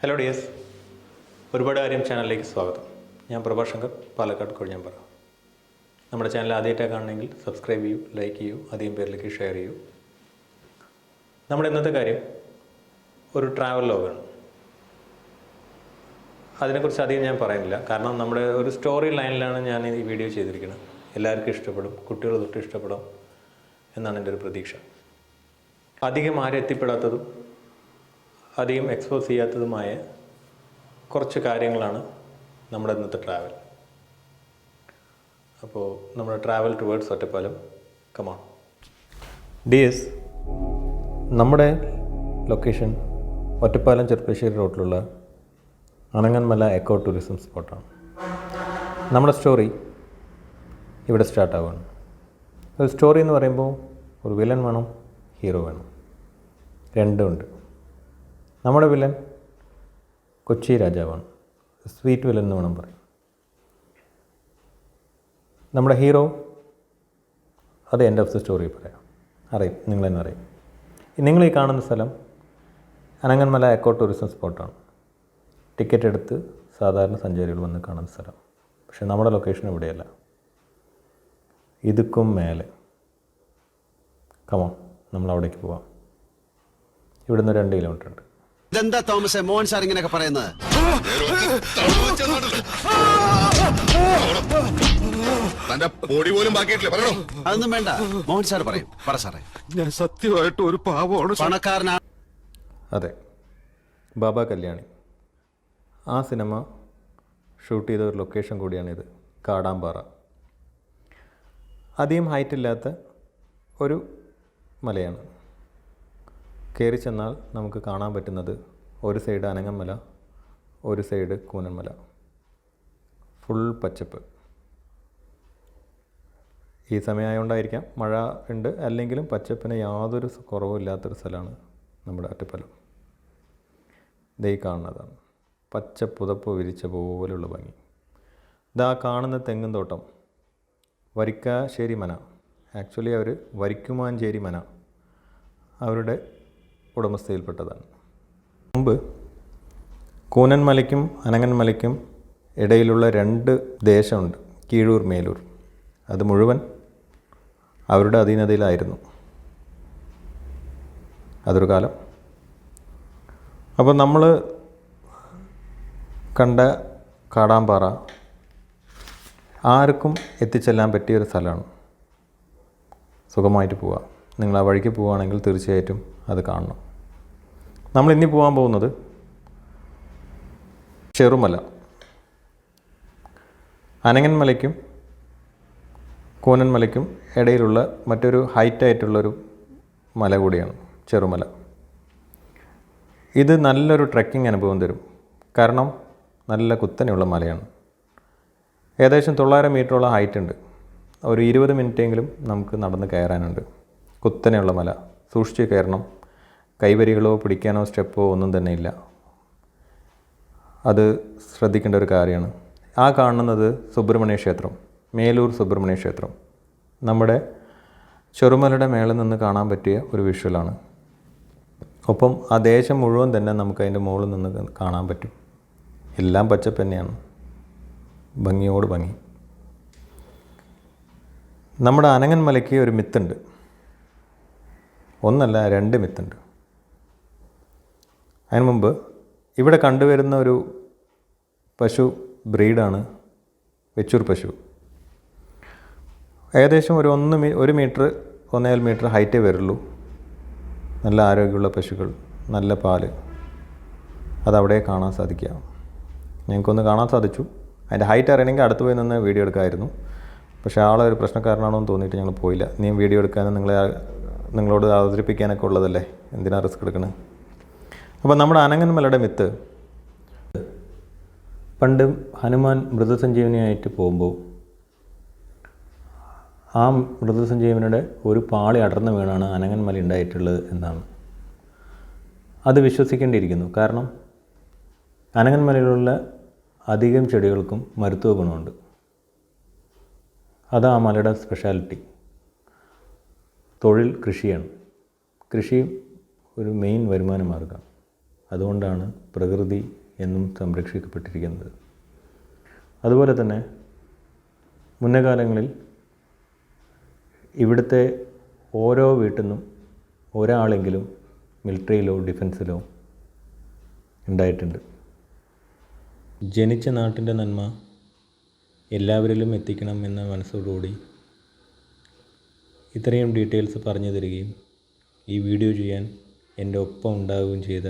Hello dears, ഒരുപാട് കാര്യം ചാനലിലേക്ക് സ്വാഗതം. ഞാൻ പ്രഭാശങ്കർ, പാലക്കാട് കൊഴിഞ്ഞാമ്പാറ. നമ്മുടെ ചാനൽ ആദ്യമായിട്ടാണ് കാണണമെങ്കിൽ സബ്സ്ക്രൈബ് ചെയ്യൂ, ലൈക്ക് ചെയ്യൂ, അധികം പേരിലേക്ക് ഷെയർ ചെയ്യൂ. നമ്മുടെ ഇന്നത്തെ കാര്യം ഒരു ട്രാവൽ ലോഗാണ്. അതിനെക്കുറിച്ച് അധികം ഞാൻ പറയുന്നില്ല, കാരണം നമ്മുടെ ഒരു സ്റ്റോറി ലൈനിലാണ് ഞാൻ ഈ വീഡിയോ ചെയ്തിരിക്കുന്നത്. എല്ലാവർക്കും ഇഷ്ടപ്പെടും, കുട്ടികൾ തൊട്ട് ഇഷ്ടപ്പെടും എന്നാണ് എൻ്റെ ഒരു പ്രതീക്ഷ. അധികം ആരും എത്തിപ്പെടാത്തതും അധികം എക്സ്പോസ് ചെയ്യാത്തതുമായ കുറച്ച് കാര്യങ്ങളാണ് നമ്മുടെ ഇന്നത്തെ ട്രാവൽ. അപ്പോൾ നമ്മുടെ travel towards Ottapalam. Come on dears, നമ്മുടെ ലൊക്കേഷൻ ഒറ്റപ്പാലം ചെർപ്പശ്ശേരി റോഡിലുള്ള അനങ്ങന്മല എക്കോ ടൂറിസം സ്പോട്ടാണ്. നമ്മുടെ സ്റ്റോറി ഇവിടെ സ്റ്റാർട്ടാവുകയാണ്. ഒരു സ്റ്റോറി എന്ന് പറയുമ്പോൾ ഒരു വില്ലൻ വേണം, ഹീറോ വേണം, രണ്ടുമുണ്ട്. നമ്മുടെ വില്ലൻ കൊച്ചി രാജാവാണ്, സ്വീറ്റ് വില്ലൻ എന്ന് വേണം പറയും. നമ്മുടെ ഹീറോ അത് എൻഡ് ഓഫ് ദി സ്റ്റോറി പറയാം, അറിയും, നിങ്ങളെന്നെ അറിയും. നിങ്ങൾ ഈ കാണുന്ന സ്ഥലം അനങ്ങന്മല എക്കോ ടൂറിസം സ്പോട്ടാണ്. ടിക്കറ്റ് എടുത്ത് സാധാരണ സഞ്ചാരികൾ വന്ന് കാണുന്ന സ്ഥലം. പക്ഷേ നമ്മുടെ ലൊക്കേഷൻ ഇവിടെയല്ല, ഇതുക്കും മേലെ. കമോൺ, നമ്മൾ അവിടേക്ക് പോവാം. ഇവിടുന്ന് 2 കിലോമീറ്റർ ഉണ്ട്. ഇതെന്താ തോമസ് മോഹൻ സാർ ഇങ്ങനെയൊക്കെ പറയുന്നത്? അതൊന്നും വേണ്ട, മോഹൻ സാർ പറയും. പറ സാറേ. ഞാൻ സത്യമായിട്ട് ഒരു പാവമാണ്, പണക്കാരനാണ്. അതെ, ബാബ കല്യാണി. ആ സിനിമ ഷൂട്ട് ചെയ്ത ഒരു ലൊക്കേഷൻ കൂടിയാണിത്, കാടാമ്പാറ. അധികം ഹൈറ്റ് ഇല്ലാത്ത ഒരു മലയാണ്. കയറി ചെന്നാൽ നമുക്ക് കാണാൻ പറ്റുന്നത് ഒരു സൈഡ് അനങ്ങന്മല, ഒരു സൈഡ് കൂനന്മല. ഫുൾ പച്ചപ്പ്. ഈ സമയമായതുകൊണ്ടായിരിക്കാം മഴ ഉണ്ട്, അല്ലെങ്കിലും പച്ചപ്പിന് യാതൊരു കുറവുമില്ലാത്തൊരു സ്ഥലമാണ് നമ്മുടെ ഒറ്റപ്പാലം. ദേ കാണുന്നതാണ് പച്ച പുതപ്പ് വിരിച്ച പോലെയുള്ള ഭംഗി. ഇതാ കാണുന്ന തെങ്ങും തോട്ടം വരിക്കാശ്ശേരി മന. ആക്ച്വലി അവർ വരിക്കുമാഞ്ചേരി മന അവരുടെ ഉടമസ്ഥയിൽപ്പെട്ടതാണ്. മുമ്പ് കൂനന്മലയ്ക്കും അനങ്ങന്മലയ്ക്കും ഇടയിലുള്ള 2 ദേശമുണ്ട്, കീഴൂർ മേലൂർ. അത് മുഴുവൻ അവരുടെ അധീനതയിലായിരുന്നു അതൊരു കാലം. അപ്പോൾ നമ്മൾ കണ്ട കാടാമ്പാറ ആർക്കും എത്തിച്ചെല്ലാൻ പറ്റിയൊരു സ്ഥലമാണ്. സുഖമായിട്ട് പോവാം. നിങ്ങൾ ആ വഴിക്ക് പോവുകയാണെങ്കിൽ തീർച്ചയായിട്ടും അത് കാണണം. നമ്മൾ ഇനി പോകാൻ പോകുന്നത് ചെറുമല. അനങ്ങന്മലയ്ക്കും കൂനന്മലയ്ക്കും ഇടയിലുള്ള മറ്റൊരു ഹൈറ്റായിട്ടുള്ളൊരു മല കൂടിയാണ് ചെറുമല. ഇത് നല്ലൊരു ട്രെക്കിംഗ് അനുഭവം തരും, കാരണം നല്ല കുത്തനെയുള്ള മലയാണ്. ഏകദേശം 900 മീറ്ററോളം ഹൈറ്റ് ഉണ്ട്. ഒരു 20 മിനിറ്റെങ്കിലും നമുക്ക് നടന്ന് കയറാനുണ്ട്. കുത്തനെയുള്ള മല, സൂക്ഷിച്ച് കയറണം. കൈവരികളോ പിടിക്കാനോ സ്റ്റെപ്പോ ഒന്നും തന്നെ ഇല്ല. അത് ശ്രദ്ധിക്കേണ്ട ഒരു കാര്യമാണ്. ആ കാണുന്നത് സുബ്രഹ്മണ്യ ക്ഷേത്രം, മേലൂർ സുബ്രഹ്മണ്യ ക്ഷേത്രം. നമ്മുടെ ചെറുമലയുടെ മേളിൽ നിന്ന് കാണാൻ പറ്റിയ ഒരു വിഷ്വലാണ്. ഒപ്പം ആ ദേശം മുഴുവൻ തന്നെ നമുക്ക് അതിൻ്റെ മുകളിൽ നിന്ന് കാണാൻ പറ്റും. എല്ലാം പച്ചപ്പ് തന്നെയാണ്, ഭംഗിയോട് ഭംഗി. നമ്മുടെ അനങ്ങന്മലയ്ക്ക് ഒരു മിത്തുണ്ട്. ഒന്നല്ല, 2 മിത്തുണ്ട്. അതിന് മുമ്പ് ഇവിടെ കണ്ടുവരുന്ന ഒരു പശു ബ്രീഡാണ് വെച്ചൂർ പശു. ഏകദേശം ഒരു 1 മീറ്റർ 1.5 മീറ്റർ ഹൈറ്റേ വരുള്ളൂ. നല്ല ആരോഗ്യമുള്ള പശുക്കൾ, നല്ല പാല്, അതവിടെ കാണാൻ സാധിക്കുക. ഞങ്ങൾക്കൊന്ന് കാണാൻ സാധിച്ചു. അതിൻ്റെ ഹൈറ്റ് അറിയണമെങ്കിൽ അടുത്ത് പോയി നിന്ന് വീഡിയോ എടുക്കാമായിരുന്നു. പക്ഷേ ആളെ ഒരു പ്രശ്നക്കാരനാണോ എന്ന് തോന്നിയിട്ട് ഞങ്ങൾ പോയില്ല. ഇനിയും വീഡിയോ എടുക്കാനും നിങ്ങളോട് അവതരിപ്പിക്കാനൊക്കെ ഉള്ളതല്ലേ, എന്തിനാ റിസ്ക് എടുക്കണത്. അപ്പോൾ നമ്മുടെ അനങ്ങന്മലയുടെ മിത്ത്, പണ്ട് ഹനുമാൻ മൃതസഞ്ജീവനിയായിട്ട് പോകുമ്പോൾ ആ മൃതസഞ്ജീവനിയുടെ ഒരു പാളി അടർന്നു വീണാണ് അനങ്ങന്മല ഉണ്ടായിട്ടുള്ളത് എന്നാണ്. അത് വിശ്വസിക്കേണ്ടിയിരിക്കുന്നു. കാരണം അനങ്ങന്മലയിലുള്ള അധികം ചെടികൾക്കും മരുത്തുവ ഗുണമുണ്ട്. അതാ ആ മലയുടെ സ്പെഷ്യാലിറ്റി. തൊഴിൽ കൃഷിയാണ്. കൃഷി ഒരു മെയിൻ വരുമാന മാർഗ്ഗമാണ്. അതുകൊണ്ടാണ് പ്രകൃതി എന്നും സംരക്ഷിക്കപ്പെട്ടിരിക്കുന്നത്. അതുപോലെ തന്നെ മുന്നേ കാലങ്ങളിൽ ഇവിടുത്തെ ഓരോ വീട്ടിൽ നിന്നും ഒരാളെങ്കിലും മിലിറ്ററിയിലോ ഡിഫൻസിലോ ഉണ്ടായിട്ടുണ്ട്. ജനിച്ച നാട്ടിൻ്റെ നന്മ എല്ലാവരിലും എത്തിക്കണം എന്ന മനസ്സോടുകൂടി ഇത്രയും ഡീറ്റെയിൽസ് പറഞ്ഞു തരികയും ഈ വീഡിയോ ചെയ്യാൻ എൻ്റെ ഒപ്പം ഉണ്ടാവുകയും ചെയ്ത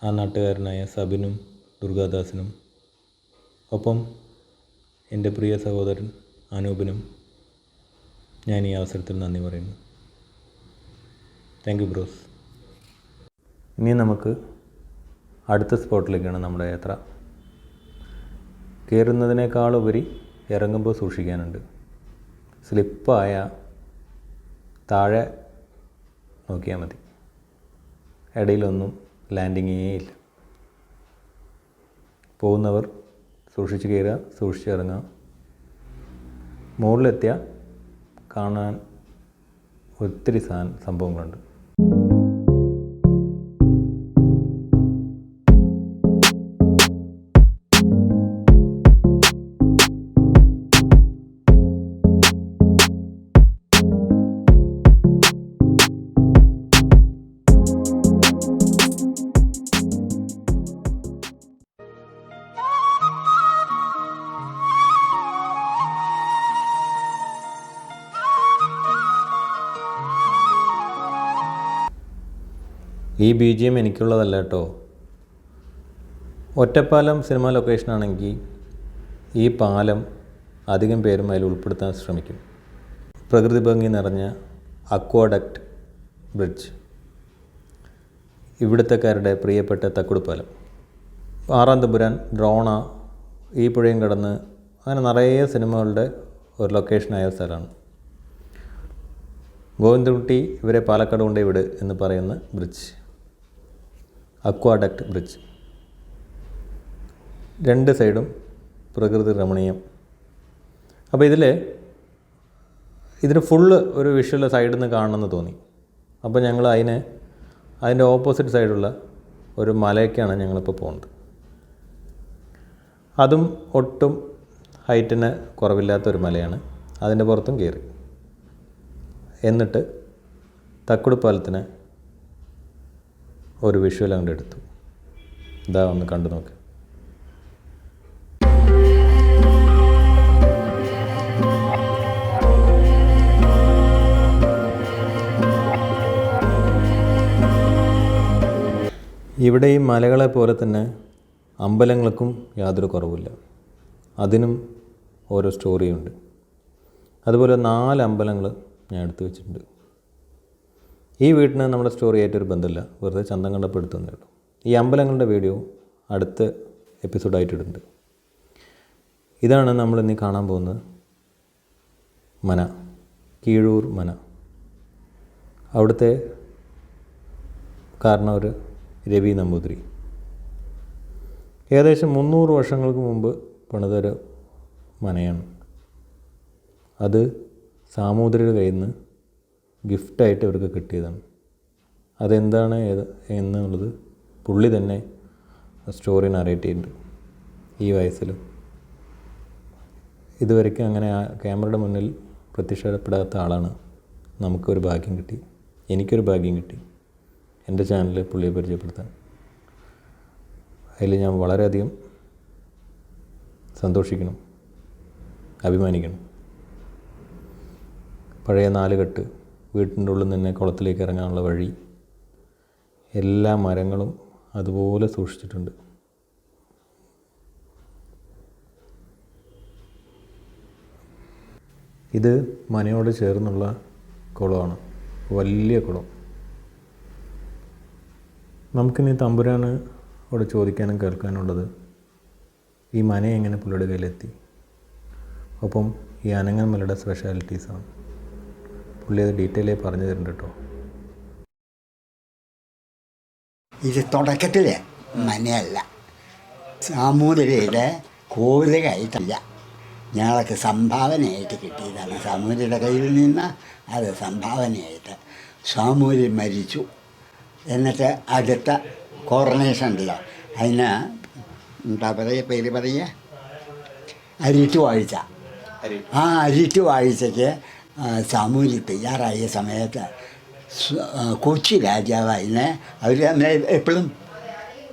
ആ നാട്ടുകാരനായ സബിനും ദുർഗാദാസിനും ഒപ്പം എൻ്റെ പ്രിയ സഹോദരൻ അനൂപിനും ഞാൻ ഈ അവസരത്തിൽ നന്ദി പറയുന്നു. Thank you bros. ഇനി നമുക്ക് അടുത്ത സ്പോട്ടിലേക്കാണ് നമ്മുടെ യാത്ര. കയറുന്നതിനേക്കാളുപരി ഇറങ്ങുമ്പോൾ സൂക്ഷിക്കാനുണ്ട്. സ്ലിപ്പായ താഴെ നോക്കിയാൽ മതി, ഇടയിലൊന്നും ലാൻഡിങ്ങേ ഇല്ല. പോകുന്നവർ സൂക്ഷിച്ച് കയറുക, സൂക്ഷിച്ച് ഇറങ്ങുക. മുകളിലെത്തിയാൽ കാണാൻ ഒത്തിരി സംഭവങ്ങളുണ്ട്. ഈ BGM എനിക്കുള്ളതല്ല കേട്ടോ. ഒറ്റപ്പാലം സിനിമ ലൊക്കേഷനാണെങ്കിൽ ഈ പാലം അധികം പേരും അതിൽ ഉൾപ്പെടുത്താൻ ശ്രമിക്കും. പ്രകൃതി ഭംഗി നിറഞ്ഞ അക്വാഡക്റ്റ് ബ്രിഡ്ജ്, ഇവിടുത്തെക്കാരുടെ പ്രിയപ്പെട്ട തക്കുടുപ്പാലം, ആറാം തമ്പുരാൻ, ഡ്രോണ, ഈ പുഴയും കടന്ന് അങ്ങനെ നിറയെ സിനിമകളുടെ ഒരു ലൊക്കേഷനായ സ്ഥലമാണ്. ഗോവിന്ദൻകുട്ടി ഇവരെ പാലക്കാട് കൊണ്ടേ വിട് എന്ന് പറയുന്ന ബ്രിഡ്ജ്, അക്വാഡക്റ്റ് ബ്രിഡ്ജ്. രണ്ട് സൈഡും പ്രകൃതി രമണീയം. അപ്പോൾ ഇതിന് ഫുള്ള് ഒരു വിഷ്വൽ സൈഡിൽ നിന്ന് കാണണമെന്ന് തോന്നി. അപ്പോൾ ഞങ്ങൾ അതിൻ്റെ ഓപ്പോസിറ്റ് സൈഡുള്ള ഒരു മലയ്ക്കാണ് ഞങ്ങളിപ്പോൾ പോകുന്നത്. അതും ഒട്ടും ഹൈറ്റിന് കുറവില്ലാത്തൊരു മലയാണ്. അതിൻ്റെ പുറത്തും കയറി. എന്നിട്ട് തക്കുടുപ്പാലത്തിന് ഒരു വിഷ്വൽ അങ്ങോട്ട് എടുത്തു. ഇതാ ഒന്ന് കണ്ടു നോക്ക്. ഇവിടെ ഈ മലകളെ പോലെ തന്നെ അമ്പലങ്ങൾക്കും യാതൊരു കുറവില്ല. അതിനും ഓരോ സ്റ്റോറിയുണ്ട്. അതുപോലെ 4 അമ്പലങ്ങൾ ഞാൻ എടുത്തു വെച്ചിട്ടുണ്ട്. ഈ വീട്ടിന് നമ്മുടെ സ്റ്റോറിയായിട്ടൊരു ബന്ധമില്ല, വെറുതെ ചന്തം കണ്ടപ്പോൾ എടുത്തതേ ഉള്ളൂ. ഈ അമ്പലങ്ങളുടെ വീഡിയോ അടുത്ത എപ്പിസോഡായിട്ടിട്ടുണ്ട്. ഇതാണ് നമ്മളിന്ന് കാണാൻ പോകുന്നത് മന, കീഴൂർ മന. അവിടുത്തെ കാരണവർ രവി നമ്പൂതിരി ഏകദേശം 300 വർഷങ്ങൾക്ക് മുമ്പ് പണിതൊരു മനയാണ്. അത് സാമൂതിരിയുടെ കയ്യിൽ നിന്ന് ഗിഫ്റ്റായിട്ട് ഇവർക്ക് കിട്ടിയതാണ്. അതെന്താണ് എന്നുള്ളത് പുള്ളി തന്നെ സ്റ്റോറി നറേറ്റ് ചെയ്യുന്നുണ്ട്. ഈ വയസ്സിലും ഇതുവരെയ്ക്കും അങ്ങനെ ആ ക്യാമറയുടെ മുന്നിൽ പ്രത്യക്ഷപ്പെടാത്ത ആളാണ്. നമുക്കൊരു ഭാഗ്യം കിട്ടി, എനിക്കൊരു ഭാഗ്യം കിട്ടി എൻ്റെ ചാനലിൽ പുള്ളിയെ പരിചയപ്പെടുത്താൻ. അതിൽ ഞാൻ വളരെയധികം സന്തോഷിക്കണം, അഭിമാനിക്കണം. പഴയ 4 കെട്ട്, വീട്ടിൻ്റെ ഉള്ളിൽ നിന്ന് കുളത്തിലേക്ക് ഇറങ്ങാനുള്ള വഴി, എല്ലാ മരങ്ങളും അതുപോലെ സൂക്ഷിച്ചിട്ടുണ്ട്. ഇത് മനയോട് ചേർന്നുള്ള കുളമാണ്, വലിയ കുളം. നമുക്കിനി തമ്പുരാനോട് ചോദിക്കാനും കേൾക്കാനുള്ളത് ഈ മന എങ്ങനെ പുള്ളിയുടെ കയ്യിലെത്തി, ഒപ്പം ഈ അനങ്ങന്മലയുടെ സ്പെഷ്യാലിറ്റീസാണ്. പുള്ളി അത് ഡീറ്റെയിലായി പറഞ്ഞു തരുന്നുണ്ട് കേട്ടോ. ഇത് തുടക്കത്തിൽ മനയല്ല, സാമൂതിരിയുടെ കോവിലകയറ്റല്ല, ഞങ്ങൾക്ക് സംഭാവനയായിട്ട് കിട്ടിയതാണ്. സാമൂതിരിയുടെ കയ്യിൽ നിന്ന് അത് സംഭാവനയായിട്ട്. സാമൂതിരി മരിച്ചു, എന്നിട്ട് അടുത്ത കോറനേഷൻ ഉണ്ടല്ലോ, അതിന് എന്താ പറയുക, പേര് പറയുക, അരിട്ടുവാഴ്ച. ആ അരിട്ടുവാഴ്ചയ്ക്ക് സാമൂഹ്യ തയ്യാറായ സമയത്ത് കൊച്ചി രാജാവ് അതിനെ, അവർ എപ്പോഴും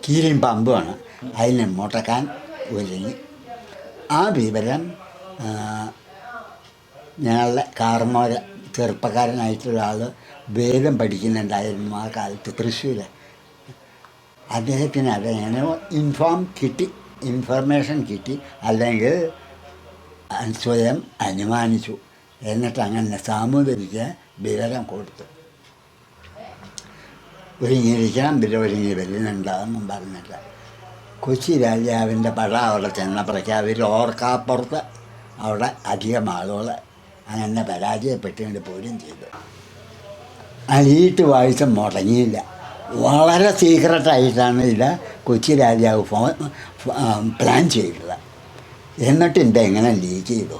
കീരിയും പാമ്പുമാണ്, അതിനെ മുട്ടക്കാൻ ഒരുങ്ങി. ആ വിവരം ഞങ്ങളുടെ കാർമോര ചെറുപ്പക്കാരനായിട്ടുള്ള ആൾ വേദം പഠിക്കുന്നുണ്ടായിരുന്നു ആ കാലത്ത് തൃശ്ശൂർ. അദ്ദേഹത്തിന് അതെങ്ങനെ ഇൻഫർമേഷൻ കിട്ടി, അല്ലെങ്കിൽ സ്വയം അനുമാനിച്ചു. എന്നിട്ട് അങ്ങനെ സാമൂതിരിക്ക് വിവരം കൊടുത്തു. ഒരുങ്ങിയിരിക്കണം, ഒരുങ്ങി വരുന്നുണ്ടാകുമെന്നും പറഞ്ഞില്ല. കൊച്ചി രാജാവിൻ്റെ പട അവിടെ ചെന്നപ്പോഴേക്ക് അവർ ഓർക്കാപ്പുറത്ത് അവിടെ അധികം ആളുകൾ അങ്ങനെ പരാജയപ്പെട്ടുകൊണ്ട് പോരും ചെയ്തു. അരിയിട്ട് വായിച്ച മുടങ്ങിയില്ല. വളരെ സീക്രട്ടായിട്ടാണ് ഇത് കൊച്ചി രാജാവ് പ്ലാൻ ചെയ്തത്. എന്നിട്ട് ഇതെങ്ങനെ ലീക്ക് ചെയ്തു,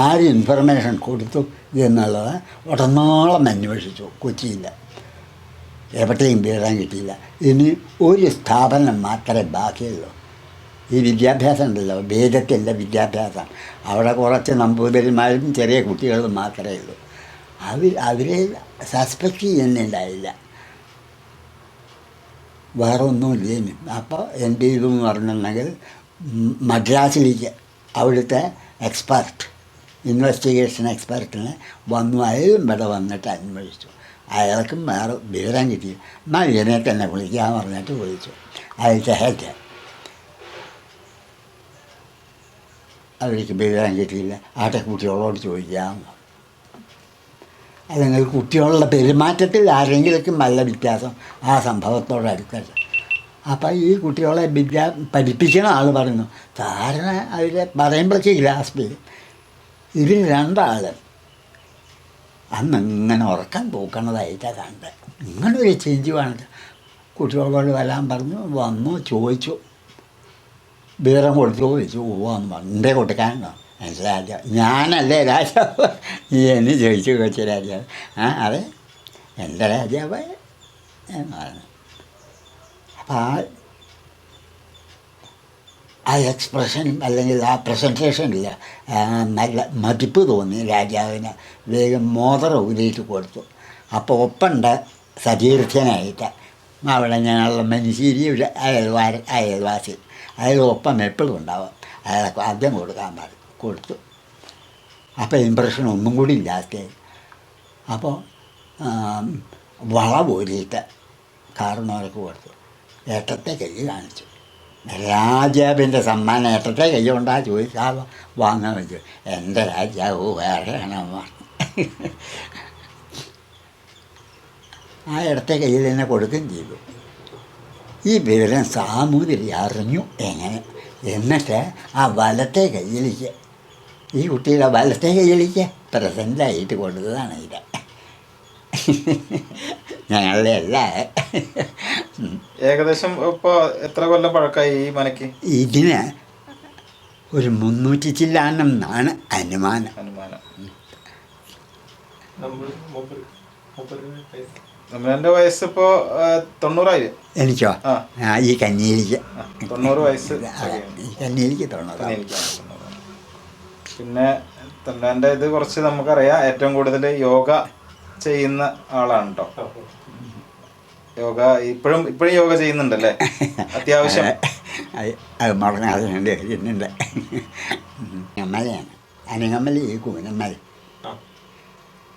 ആര് ഇൻഫർമേഷൻ കൊടുത്തു എന്നുള്ളത് ഉടനോളം അന്വേഷിച്ചു. കൊച്ചിയിൽ എവിടെയും വീഴാൻ കിട്ടിയില്ല. ഇനി ഒരു സ്ഥാപനം മാത്രമേ ബാക്കിയുള്ളൂ. ഈ വിദ്യാഭ്യാസം ഉണ്ടല്ലോ, വേദത്തിൻ്റെ വിദ്യാഭ്യാസം, അവിടെ കുറച്ച് നമ്പൂതിരിമാരും ചെറിയ കുട്ടികളും മാത്രമേ ഉള്ളൂ. അവരെ സസ്പെക്ട് ചെയ്യുന്നുണ്ടായില്ല, വേറെ ഒന്നുമില്ലേനു. അപ്പോൾ എന്ത് ചെയ്തു എന്ന് പറഞ്ഞിട്ടുണ്ടെങ്കിൽ മദ്രാസിലേക്ക് അവിടുത്തെ ഇൻവെസ്റ്റിഗേഷൻ എക്സ്പെർട്ടിനെ വന്നു. അയാളും ഇവിടെ വന്നിട്ട് അന്വേഷിച്ചു. അയാൾക്കും വേറെ വിവരം കിട്ടി. എന്നാൽ ഇതിനെ തന്നെ വിളിക്കാൻ പറഞ്ഞിട്ട് വിളിച്ചു. അയാൾക്ക് ഹെഡ് അവർക്ക് വിവരം കിട്ടിയില്ല. ആട്ടെ കുട്ടികളോട് ചോദിക്കാമെന്ന്. അല്ലെങ്കിൽ കുട്ടികളുടെ പെരുമാറ്റത്തിൽ ആരെങ്കിലും നല്ല വ്യത്യാസം ആ സംഭവത്തോട് അടുക്കല്ല. അപ്പം ഈ കുട്ടികളെ പഠിപ്പിക്കുന്ന ആൾ പറഞ്ഞു, സാധാരണ അവർ പറയുമ്പോഴേക്ക് ഗ്ലാസ് ഇതിൽ രണ്ടാൾ അന്ന് ഇങ്ങനെ ഉറക്കാൻ പോക്കണതായിട്ടാണ് കണ്ടത്. ഇങ്ങനൊരു ചേഞ്ച് വേണ്ട. കുട്ടികളോട് വരാൻ പറഞ്ഞു. വന്നു, ചോദിച്ചു, വിവരം കൊടുത്തു, ചോദിച്ചു. വന്നു പറഞ്ഞു, എൻ്റെ കൊടുക്കാനുണ്ടോ? എൻ്റെ രാജാവ്. ഞാനല്ലേ രാജാവ്, നീ എന്നെ ചോദിച്ചു കൊച്ചു രാജാവ്. അതെ, എൻ്റെ രാജാവ് എന്ന് പറഞ്ഞു. അപ്പം ആ എക്സ്പ്രഷനും അല്ലെങ്കിൽ ആ പ്രസൻറ്റേഷനില്ല, നല്ല മതിപ്പ് തോന്നി രാജാവിന്. വേഗം മോതിരം ഊരിയിട്ട് കൊടുത്തു. അപ്പോൾ ഒപ്പുണ്ട് സതീർത്ഥ്യനായിട്ട് അവിടെ ഞങ്ങളുടെ മനുഷ്യരിയുടെ അയൽവാസി, അയാൾ ഒപ്പം എപ്പോഴും ഉണ്ടാവും. അയാൾക്ക് ആദ്യം കൊടുക്കാൻ കൊടുത്തു. അപ്പോൾ ഇമ്പ്രഷൻ ഒന്നും കൂടി ഇല്ലാത്തേ. അപ്പോൾ വള ഊരിയിട്ട് കാരണവർക്ക് കൊടുത്തു. ഏട്ടത്തെ കൈ കാണിച്ചു. രാജാവിൻ്റെ സമ്മാനം ഏട്ടത്തെ കൈ കൊണ്ടാ ചോദിച്ചാൽ വാങ്ങാൻ വെച്ചു. എൻ്റെ രാജാവ് വേറെയാണോ പറഞ്ഞു. ആ ഇടത്തെ കയ്യിൽ തന്നെ കൊടുക്കുകയും ചെയ്തു. ഈ വിവരം സാമൂതിരി അറിഞ്ഞു. എങ്ങനെ? എന്നിട്ട് ആ വലത്തെ കയ്യിലേക്ക്, ഈ കുട്ടിയുടെ വലത്തെ കയ്യിലേക്ക് പ്രസൻ്റായിട്ട് കൊടുത്തതാണ് ഇത്. ഞങ്ങളുടെ എല്ലാ ഏകദേശം ഇപ്പോൾ എത്ര കൊല്ലം പഴക്കമായി ഈ മനയ്ക്ക്? ഇതിന് ഒരു 300 ചില്ലാനം എന്നാണ് അനുമാനം. എൻ്റെ വയസ്സിപ്പോൾ 90 എനിക്കോ? ഈ കഞ്ഞിയിലേക്ക് 90 വയസ്സ്. ഈ കഞ്ഞിയിലേക്ക് 90. പിന്നെ തൻ്റെ ഇത് കുറച്ച് നമുക്കറിയാം, ഏറ്റവും കൂടുതൽ യോഗ ചെയ്യുന്ന ആളാണ് കേട്ടോ. യോഗ ഇപ്പോഴും യോഗ ചെയ്യുന്നുണ്ടല്ലേ? അത്യാവശ്യം അത് മുടങ്ങാതെ ചെയ്യുന്നുണ്ട്. മലയാണ് അനങ്ങമല, ഈ കൂനമല.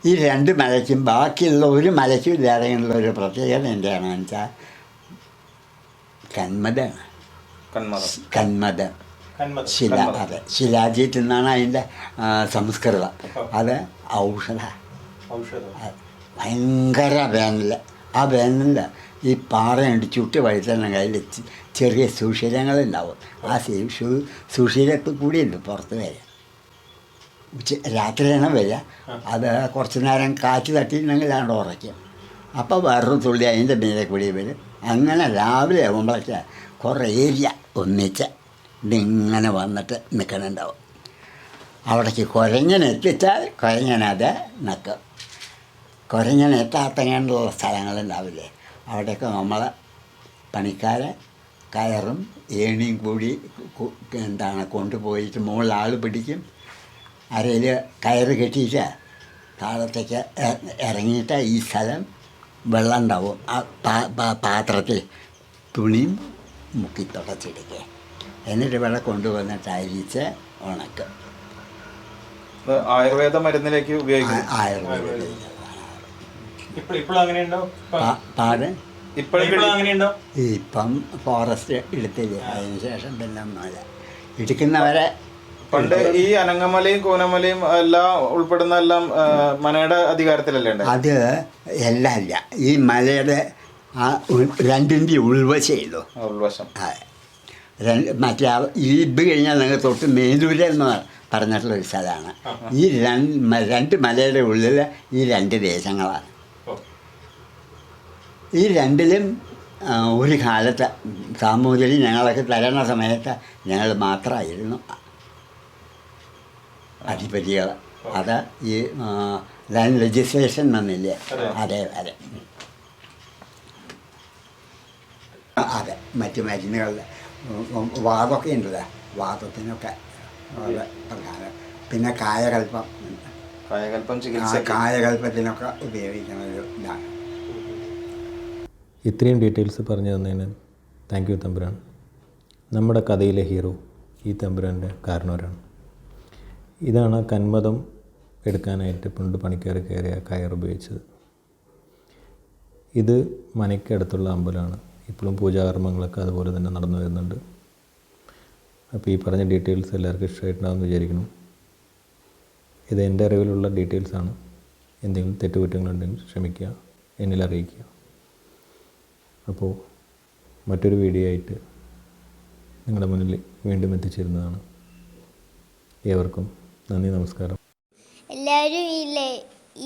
ഈ രണ്ട് മലയ്ക്കും ബാക്കിയുള്ള ഒരു മലയ്ക്കും ഇല്ലാതെയുള്ള ഒരു പ്രത്യേകത എന്താണെന്ന് വെച്ചാൽ കന്മദം അതെ, ശിലാജീത്ത് എന്നാണ് അതിൻ്റെ സംസ്കൃതം. അത് ഔഷധ. ഭയങ്കര വേനൽ. ആ വേനലിൽ ഈ പാറയുണ്ട് ചുട്ട് വഴുത്തന്നെ കയ്യിൽ ചെറിയ സുഷിരങ്ങളുണ്ടാവും. ആ സുഷിരത്തിൽ കൂടിയുണ്ട് പുറത്ത് വരെ. രാത്രിയാണ് വരിക. അത് കുറച്ച് നേരം കാറ്റ് തട്ടിയിട്ടുണ്ടെങ്കിൽ ആണ്ട് ഉറയ്ക്കും. അപ്പോൾ വേറൊരു തുള്ളി അതിൻ്റെ മീതെ കൂടി വരും. അങ്ങനെ രാവിലെ ആകുമ്പോഴേക്ക് കുറേ ഏരിയ ഒന്നിച്ച് ഇതിങ്ങനെ വന്നിട്ട് നിൽക്കണുണ്ടാവും. അവിടേക്ക് കുരങ്ങനെത്തിച്ചാൽ കുരങ്ങനത് നിൽക്കും. കുരങ്ങനെത്താത്തങ്ങനെയുള്ള സ്ഥലങ്ങളുണ്ടാവില്ലേ, അവിടെയൊക്കെ നമ്മൾ പണിക്കാരെ കയറും ഏണിയും കൂടി കൊണ്ടുപോയിട്ട് മുകളിൽ ആൾ പിടിക്കും. അരയിൽ കയറ് കെട്ടിയിട്ട് താഴത്തേക്ക് ഇറങ്ങിയിട്ട് ഈ സ്ഥലം വെള്ളം ഉണ്ടാവും. ആ പാത്രത്തിൽ തുണിയും മുക്കി തുടച്ചെടുക്കുക. എന്നിട്ട് ഇവിടെ കൊണ്ടുവന്നിട്ട് അരിച്ച് ഉണക്കും. ആയുർവേദ മരുന്നിലേക്ക് ഉപയോഗിക്കും. ആയുർവേദ പാട് ഇപ്പം ഫോറസ്റ്റ് എടുത്തില്ല. അതിന് ശേഷം പിന്നെ ഒന്നുമില്ല. എടുക്കുന്നവരെ പണ്ട് ഈ അനങ്ങമലയും കൂനമലയും എല്ലാം ഉൾപ്പെടുന്ന എല്ലാം മനയുടെ അധികാരത്തിലല്ലേ? അത് എല്ലാം ഇല്ല. ഈ മലയുടെ ആ രണ്ടിൻ്റെ ഉൾവശയില്ലോ. ഉൾവശം. മറ്റേ ഈ ഇത് കഴിഞ്ഞാൽ നിങ്ങൾ തൊട്ട് മേലൂര് എന്ന് പറഞ്ഞിട്ടുള്ളൊരു സ്ഥലമാണ്. ഈ രണ്ട് മലയുടെ ഉള്ളിൽ ഈ രണ്ട് ദേശങ്ങളാണ്. ഈ രണ്ടിലും ഒരു കാലത്ത് സാമൂതിരി ഞങ്ങളൊക്കെ തരണ സമയത്ത് ഞങ്ങൾ മാത്രമായിരുന്നു അധിപതികൾ. അത് ഈ ലാൻഡ് ലെജിസ്ലേഷൻ വന്നില്ലേ, അതേ വരെ. അതെ, മറ്റു മരുന്നുകളിൽ വാദമൊക്കെ ഉണ്ടല്ലോ, വാദത്തിനൊക്കെ വളരെ പ്രധാനം. പിന്നെ കായകൽപ്പത്തിനൊക്കെ ഉപയോഗിക്കുന്ന ഒരു ഇതാണ്. ഇത്രയും ഡീറ്റെയിൽസ് പറഞ്ഞു തന്നതിന് താങ്ക് യു തമ്പുരാൻ. നമ്മുടെ കഥയിലെ ഹീറോ ഈ തമ്പുരാൻ്റെ കാരണവരാണ്. ഇതാണ് കന്മതം എടുക്കാനായിട്ട് പണ്ട് പണിക്കാർ കയറിയ കയർ ഉപയോഗിച്ചത്. ഇത് മനയ്ക്കടുത്തുള്ള അമ്പലമാണ്. ഇപ്പോഴും പൂജാകർമ്മങ്ങളൊക്കെ അതുപോലെ തന്നെ നടന്നു വരുന്നുണ്ട്. അപ്പോൾ ഈ പറഞ്ഞ ഡീറ്റെയിൽസ് എല്ലാവർക്കും ഇഷ്ടമായിട്ടുണ്ടാകുമെന്ന് വിചാരിക്കുന്നു. ഇത് എൻ്റെ അറിവിലുള്ള ഡീറ്റെയിൽസാണ്. എന്തെങ്കിലും തെറ്റുകുറ്റങ്ങളുണ്ടെങ്കിൽ ക്ഷമിക്കുക, എന്നിൽ അറിയിക്കുക. അപ്പോൾ മറ്റൊരു വീഡിയോ ആയിട്ട് നിങ്ങളുടെ മുന്നിൽ വീണ്ടും എത്തിച്ചേരുന്നതാണ്. ഏവർക്കും നന്ദി, നമസ്കാരം. എല്ലാവരും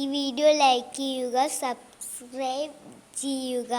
ഈ വീഡിയോ ലൈക്ക് ചെയ്യുക, സബ്സ്ക്രൈബ് ചെയ്യുക.